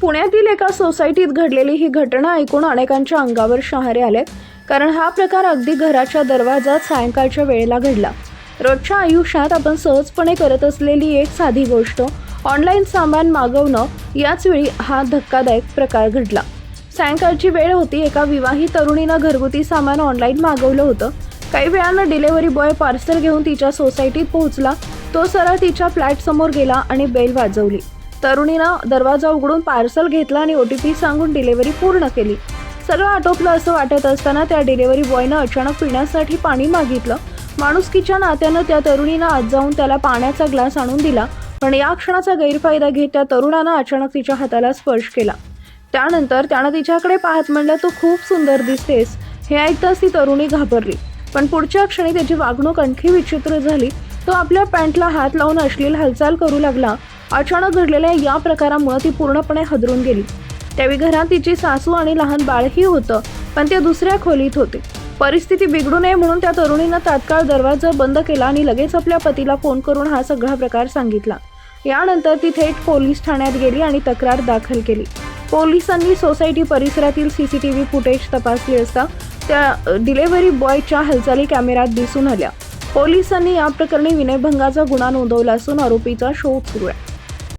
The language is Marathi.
पुण्यातील एका सोसायटीत घडलेली ही घटना ऐकून अनेकांच्या अंगावर शहारे आले, कारण हा प्रकार अगदी घराच्या दरवाजात सायंकाळच्या वेळेला घडला. रोजच्या आयुष्यात आपण सहजपणे करत असलेली एक साधी गोष्ट ऑनलाईन सामान मागवणं, याच वेळी हा धक्कादायक प्रकार घडला. सायंकाळची वेळ होती. एका विवाहित तरुणीनं घरगुती सामान ऑनलाईन मागवलं होतं. काही वेळानं डिलिव्हरी बॉय पार्सल घेऊन तिच्या सोसायटीत पोहोचला. तो सरळ तिच्या फ्लॅटसमोर गेला आणि बेल वाजवली. तरुणीनं दरवाजा उघडून पार्सल घेतला आणि OTP सांगून डिलिव्हरी पूर्ण केली. सगळं आटोपलं असं वाटत असताना त्या डिलिव्हरी बॉयनं अचानक पिण्यासाठी पाणी मागितलं. माणुसकीच्या नात्यानं त्या तरुणीनं आत जाऊन त्याला पाण्याचा ग्लास आणून दिला, पण या क्षणाचा गैरफायदा घेत त्या तरुणानं अचानक तिच्या हाताला स्पर्श केला. त्यानंतर त्यानं तिच्याकडे पाहत म्हणलं, "तू खूप सुंदर दिसतेस." हे ऐकताच ती तरुणी घाबरली, पण पुढच्या क्षणी त्याची वागणूक आणखी विचित्र झाली. तो आपल्या पॅन्टला हात लावून अश्लील हालचाल करू लागला. अचानक घडलेल्या या प्रकारामुळे ती पूर्णपणे हादरून गेली. त्यावेळी घरात तिची सासू आणि लहान बाळही होतं, पण ते दुसऱ्या खोलीत होते. परिस्थिती बिघडू नये म्हणून त्या तरुणीनं तात्काळ दरवाजा बंद केला आणि लगेच आपल्या पतीला फोन करून हा सगळा प्रकार सांगितला. यानंतर ती थेट पोलीस ठाण्यात गेली आणि तक्रार दाखल केली. पोलिसांनी सोसायटी परिसरातील CCTV फुटेज तपासले असता त्या डिलिव्हरी बॉयच्या हालचाली कॅमेऱ्यात दिसून आल्या. पोलिसांनी या प्रकरणी विनयभंगाचा गुन्हा नोंदवला असून आरोपीचा शोध सुरू आहे.